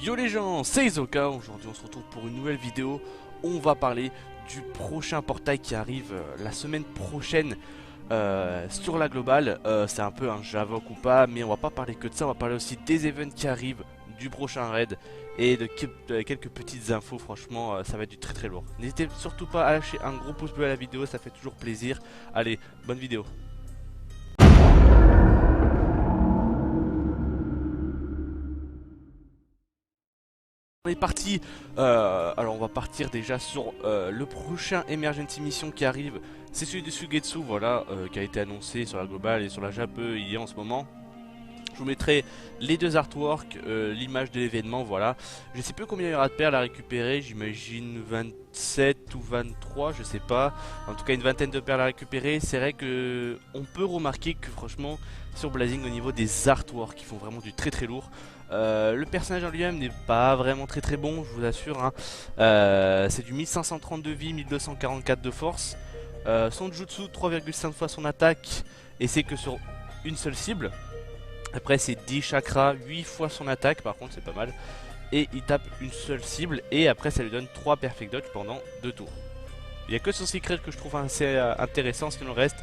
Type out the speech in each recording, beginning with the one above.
Yo les gens, c'est Isoka, aujourd'hui on se retrouve pour une nouvelle vidéo. On va parler du prochain portail qui arrive la semaine prochaine sur la globale. C'est un peu un Javok ou pas, mais on va pas parler que de ça, on va parler aussi des events qui arrivent, du prochain raid et de quelques petites infos. Franchement ça va être du très lourd. N'hésitez surtout pas à lâcher un gros pouce bleu à la vidéo, ça fait toujours plaisir. Allez, bonne vidéo. On est parti, alors on va partir déjà sur le prochain Emergency Mission qui arrive. C'est celui de Sugetsu, voilà, qui a été annoncé sur la globale et sur la Jape il y a en ce moment. Je vous mettrai les deux artworks, l'image de l'événement, voilà. Je sais plus combien il y aura de perles à récupérer, j'imagine 27 ou 23, je sais pas. En tout cas une vingtaine de perles à récupérer. C'est vrai que on peut remarquer que franchement sur Blazing au niveau des artworks ils font vraiment du très lourd. Le personnage en lui-même n'est pas vraiment très bon, je vous assure, hein. C'est du 1530 de vie, 1244 de force. Son jutsu 3,5 fois son attaque, et c'est que sur une seule cible. Après c'est 10 chakras, 8 fois son attaque, par contre c'est pas mal. Et il tape une seule cible, et après ça lui donne 3 perfect dodge pendant 2 tours. Il n'y a que son secret que je trouve assez intéressant, sinon le reste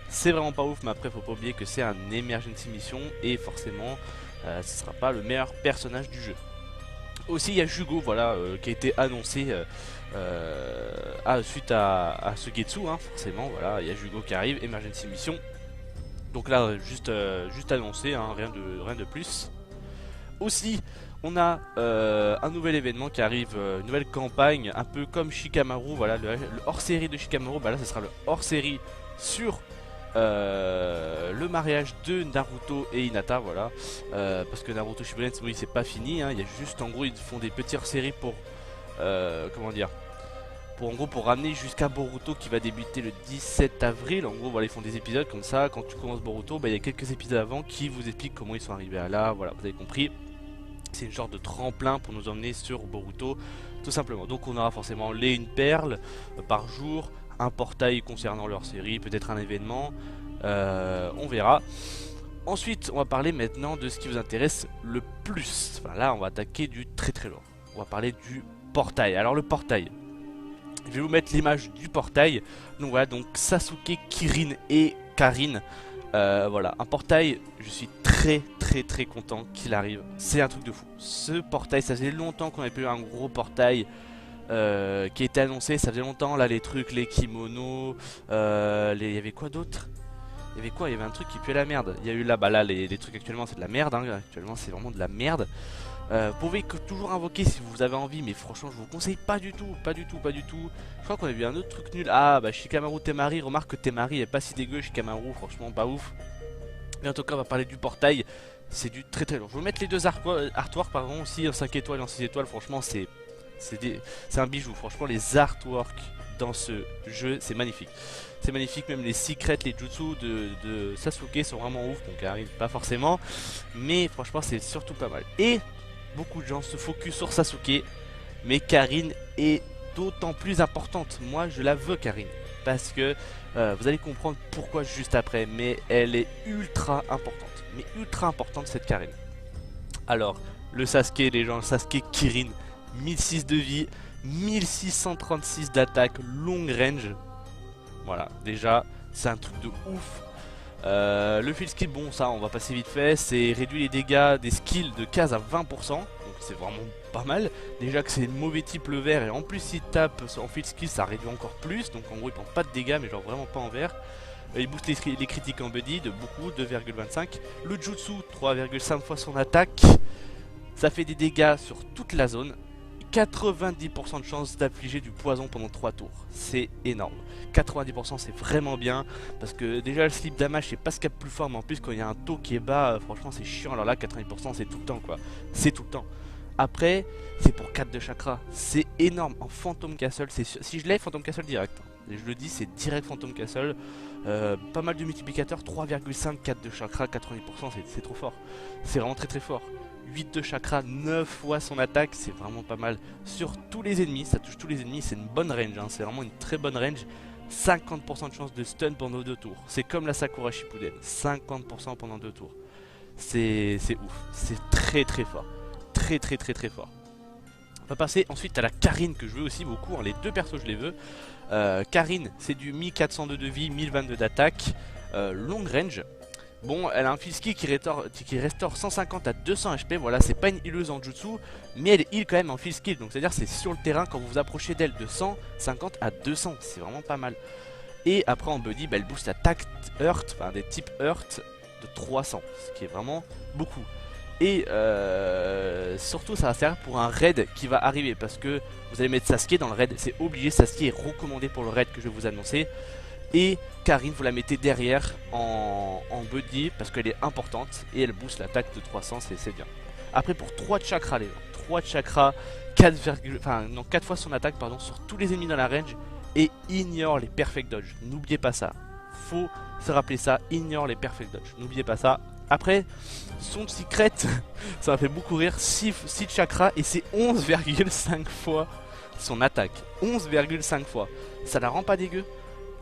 c'est vraiment pas ouf. Mais après faut pas oublier que c'est un emergency mission, et forcément ce sera pas le meilleur personnage du jeu. Aussi il y a Jugo, voilà, qui a été annoncé suite à Sugetsu, hein, forcément, voilà, il y a Jugo qui arrive, emergency mission. Donc là juste annoncé, hein, rien de plus. Aussi on a un nouvel événement qui arrive, une nouvelle campagne, un peu comme Shikamaru, voilà, le hors-série de Shikamaru. Bah là ce sera le hors-série sur le mariage de Naruto et Hinata, voilà. Parce que Naruto Shippuden, oui, c'est pas fini, hein. Il y a juste, en gros, ils font des petites hors-séries pour comment dire, pour ramener jusqu'à Boruto qui va débuter le 17 avril. En gros, voilà, ils font des épisodes comme ça. Quand tu commences Boruto, bah, il y a quelques épisodes avant qui vous expliquent comment ils sont arrivés à là. Voilà, vous avez compris. C'est une sorte de tremplin pour nous emmener sur Boruto, tout simplement. Donc on aura forcément une perle par jour, un portail concernant leur série, peut-être un événement, on verra. Ensuite on va parler maintenant de ce qui vous intéresse le plus. Enfin là on va attaquer du très lourd. On va parler du portail. Alors le portail, je vais vous mettre l'image du portail. Donc voilà, donc Sasuke, Kirin et Karin. Voilà, un portail, je suis très content qu'il arrive. C'est un truc de fou. Ce portail, ça faisait longtemps qu'on avait pas eu un gros portail qui était annoncé. Ça faisait longtemps, là, les trucs, les kimonos, il y avait quoi d'autre? Il y avait quoi? Il y avait un truc qui puait la merde. Il y a eu là, bah là, les trucs actuellement, c'est de la merde, hein. Actuellement, c'est vraiment de la merde. Vous pouvez toujours invoquer si vous avez envie, mais franchement je vous conseille pas du tout. Je crois qu'on a vu un autre truc nul. Ah bah Shikamaru Temari, remarque que Temari est pas si dégueu. Shikamaru franchement pas ouf. Mais en tout cas on va parler du portail. C'est du très lourd. Je vais vous mettre les deux artworks pardon aussi, en 5 étoiles et en 6 étoiles. Franchement c'est un bijou. Franchement les artworks dans ce jeu c'est magnifique. C'est magnifique, même les secrets, les jutsu de Sasuke sont vraiment ouf. Donc arrive pas forcément, mais franchement c'est surtout pas mal. Et beaucoup de gens se focus sur Sasuke, mais Karin est d'autant plus importante. Moi je la veux Karin, parce que vous allez comprendre pourquoi juste après, mais elle est ultra importante. Mais ultra importante cette Karin. Alors, le Sasuke, les gens, le Sasuke Kirin, 1006 de vie, 1636 d'attaque, long range. Voilà, déjà c'est un truc de ouf. Le field skill, bon ça on va passer vite fait, c'est réduire les dégâts des skills de 15 à 20%, donc c'est vraiment pas mal. Déjà que c'est mauvais type le vert, et en plus s'il tape en field skill ça réduit encore plus, donc en gros il prend pas de dégâts mais genre vraiment pas en vert. Il booste les critiques en buddy de beaucoup, 2,25. Le jutsu, 3,5 fois son attaque, ça fait des dégâts sur toute la zone. 90% de chance d'affliger du poison pendant 3 tours, c'est énorme. 90% c'est vraiment bien, parce que déjà le slip damage c'est pas ce qu'il y a de plus fort, mais en plus quand il y a un taux qui est bas, franchement c'est chiant. Alors là 90% c'est tout le temps quoi, c'est tout le temps. Après c'est pour 4 de chakra, c'est énorme. En Phantom Castle, si je l'ai Phantom Castle direct, et je le dis c'est direct Phantom Castle. Pas mal de multiplicateurs, 3,5, 4 de chakra, 90% c'est trop fort, c'est vraiment très fort. 8 de chakra, 9 fois son attaque, c'est vraiment pas mal sur tous les ennemis, ça touche tous les ennemis, c'est une bonne range, hein, c'est vraiment une très bonne range. 50% de chance de stun pendant 2 tours, c'est comme la Sakura Shippuden, 50% pendant 2 tours, c'est ouf, c'est très fort, très très très très fort. On va passer ensuite à la Karine que je veux aussi beaucoup, les deux persos je les veux. Karine c'est du 1402 de vie, 1022 d'attaque, long range. Bon, elle a un field skill qui restaure 150 à 200 HP, voilà, c'est pas une healeuse en jutsu, mais elle heal quand même en field skill, donc c'est-à-dire c'est sur le terrain quand vous vous approchez d'elle de 150 à 200, c'est vraiment pas mal. Et après en buddy, bah, elle booste attaque Earth, enfin des types Earth de 300, ce qui est vraiment beaucoup. Et surtout ça va servir pour un raid qui va arriver, parce que vous allez mettre Sasuke dans le raid, c'est obligé, Sasuke est recommandé pour le raid que je vais vous annoncer. Et Karine, vous la mettez derrière en buddy parce qu'elle est importante et elle booste l'attaque de 300, c'est bien. Après pour 3 de chakra, les gens, 3 de chakra, 4 fois son attaque pardon, sur tous les ennemis dans la range et ignore les perfect dodge. N'oubliez pas ça, faut se rappeler ça, ignore les perfect dodge, n'oubliez pas ça. Après, son secret, ça m'a fait beaucoup rire, 6 de chakra et c'est 11,5 fois son attaque. 11,5 fois, ça la rend pas dégueu.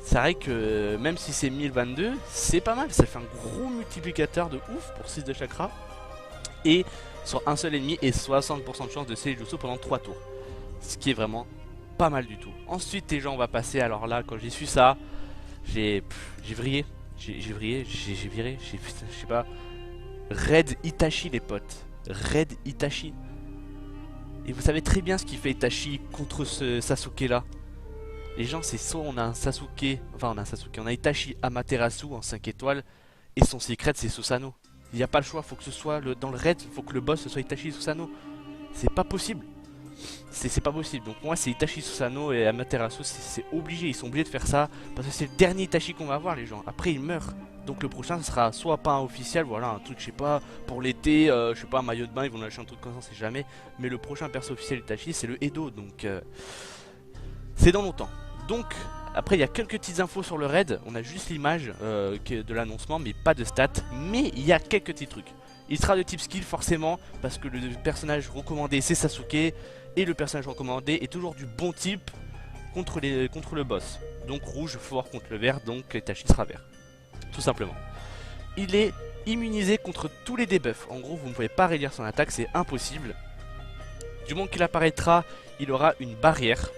C'est vrai que même si c'est 1022, c'est pas mal, ça fait un gros multiplicateur de ouf pour 6 de chakra. Et sur un seul ennemi et 60% de chance de Seijutsu pendant 3 tours. Ce qui est vraiment pas mal du tout. Ensuite les gens on va passer, alors là quand j'ai su ça, j'ai vrillé. J'ai viré, je sais pas. Raid Itachi les potes. Raid Itachi. Et vous savez très bien ce qu'il fait Itachi contre ce Sasuke là. Les gens c'est soit on a un Sasuke, on a Itachi Amaterasu en 5 étoiles et son secret c'est Susanoo. Il n'y a pas le choix, faut que ce soit dans le raid, faut que le boss ce soit Itachi Susanoo. C'est pas possible. C'est pas possible. Donc moi c'est Itachi Susanoo et Amaterasu, c'est obligé, ils sont obligés de faire ça parce que c'est le dernier Itachi qu'on va avoir les gens. Après il meurt. Donc le prochain ce sera soit pas un officiel, voilà un truc je sais pas pour l'été, je sais pas un maillot de bain, ils vont lâcher un truc comme ça, c'est jamais. Mais le prochain perso officiel Itachi c'est le Edo, donc c'est dans longtemps. Donc après il y a quelques petites infos sur le raid, on a juste l'image de l'annoncement mais pas de stats, mais il y a quelques petits trucs. Il sera de type skill forcément parce que le personnage recommandé c'est Sasuke et le personnage recommandé est toujours du bon type contre le boss. Donc rouge fort contre le vert, donc Itachi sera vert. Tout simplement. Il est immunisé contre tous les debuffs, en gros vous ne pouvez pas réduire son attaque, c'est impossible. Du moment qu'il apparaîtra, il aura une barrière.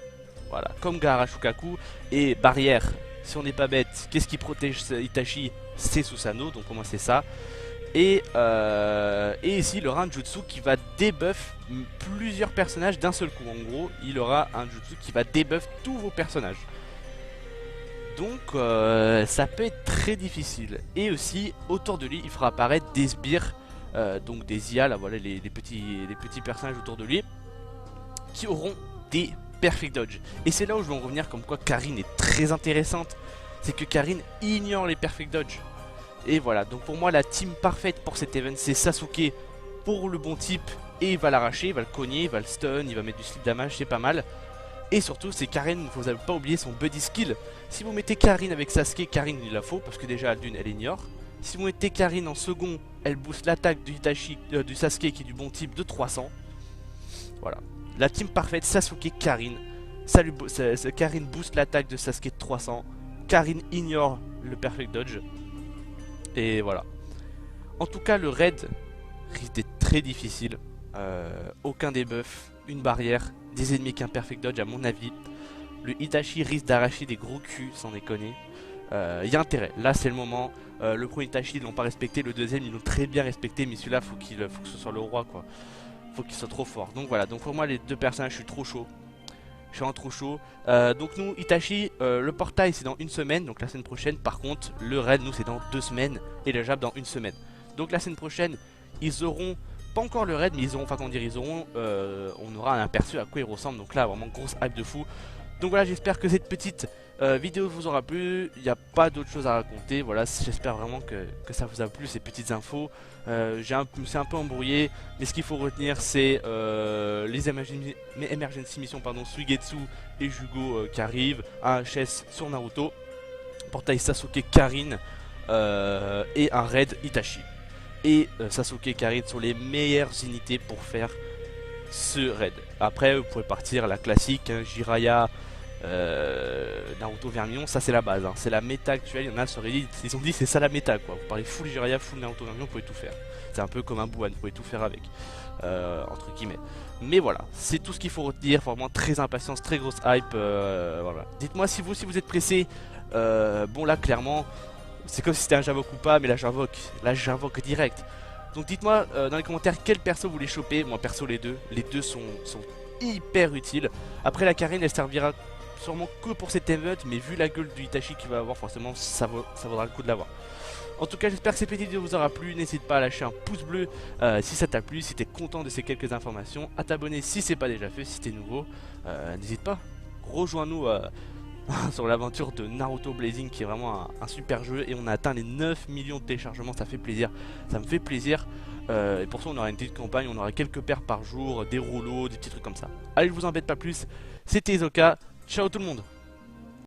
Voilà, comme Gaara Shukaku. Et barrière, si on n'est pas bête, qu'est-ce qui protège Itachi? C'est Susanoo, donc au moins c'est ça. Et ici il aura un jutsu qui va debuff plusieurs personnages d'un seul coup. En gros, il aura un jutsu qui va debuff tous vos personnages. Donc ça peut être très difficile. Et aussi, autour de lui, il fera apparaître des sbires, donc des IA, là voilà les petits personnages autour de lui, qui auront des perfect dodge. Et c'est là où je vais en revenir comme quoi Karine est très intéressante. C'est que Karine ignore les perfect dodge. Et voilà, donc pour moi la team parfaite pour cet event c'est Sasuke pour le bon type. Et il va l'arracher, il va le cogner, il va le stun, il va mettre du slip damage, c'est pas mal. Et surtout c'est Karine, vous n'avez pas oublié son buddy skill. Si vous mettez Karine avec Sasuke, Karine il la faut parce que déjà d'une elle ignore. Si vous mettez Karine en second, elle booste l'attaque du Sasuke qui est du bon type de 300. Voilà. La team parfaite, Sasuke, Karine. Karine booste l'attaque de Sasuke de 300. Karine ignore le perfect dodge. Et voilà. En tout cas, le raid risque d'être très difficile. Aucun debuff, une barrière, des ennemis qu'un perfect dodge à mon avis. Le Itachi risque d'arracher des gros culs, sans déconner. Il y a intérêt, là c'est le moment. Le premier Itachi ils l'ont pas respecté, le deuxième ils l'ont très bien respecté, mais celui-là faut que ce soit le roi quoi. Faut qu'il soit trop fort. Donc voilà, donc pour moi les deux personnages je suis trop chaud. Je suis en trop chaud. Donc nous, Itachi, le portail c'est dans une semaine, donc la semaine prochaine. Par contre, le raid, nous c'est dans 2 semaines et le jab dans une semaine. Donc la semaine prochaine, ils auront, pas encore le raid, mais ils auront, enfin comment dire, on aura un aperçu à quoi ils ressemblent. Donc là, vraiment grosse hype de fou. Donc voilà, j'espère que cette petite vidéo vous aura plu. Il n'y a pas d'autre chose à raconter. Voilà, j'espère vraiment que ça vous a plu, ces petites infos. C'est un peu embrouillé, mais ce qu'il faut retenir c'est les emergency missions, pardon, Suigetsu et Jugo qui arrivent, un HS sur Naruto, portail Sasuke Karine et un raid Itachi. Et Sasuke et Karine sont les meilleures unités pour faire ce raid. Après vous pouvez partir la classique, hein, Jiraiya, Naruto Vermillon, ça c'est la base, hein. C'est la méta actuelle. Il y en a sur Reddit, ils ont dit c'est ça la méta quoi. Vous parlez full Jiraiya, full Naruto Vermillon, vous pouvez tout faire. C'est un peu comme un Buan, vous pouvez tout faire avec, entre guillemets. Mais voilà, c'est tout ce qu'il faut retenir. Vraiment très impatience, très grosse hype. Voilà. Dites-moi si vous êtes pressé. Bon là clairement, c'est comme si c'était un Javok ou pas, mais là j'invoque direct. Donc dites-moi dans les commentaires quel perso vous voulez choper. Moi perso les deux sont hyper utiles. Après la Karine elle servira sûrement que pour cet event, mais vu la gueule du Itachi qu'il va avoir, forcément ça vaudra le coup de l'avoir. En tout cas j'espère que cette petite vidéo vous aura plu. N'hésite pas à lâcher un pouce bleu si ça t'a plu, si t'es content de ces quelques informations, à t'abonner si c'est pas déjà fait, si t'es nouveau. N'hésite pas, rejoins-nous sur l'aventure de Naruto Blazing qui est vraiment un super jeu. Et on a atteint les 9 millions de téléchargements, ça fait plaisir, ça me fait plaisir. Et pour ça on aura une petite campagne, on aura quelques paires par jour, des rouleaux, des petits trucs comme ça. Allez je vous embête pas plus, c'était Isoka, ciao tout le monde.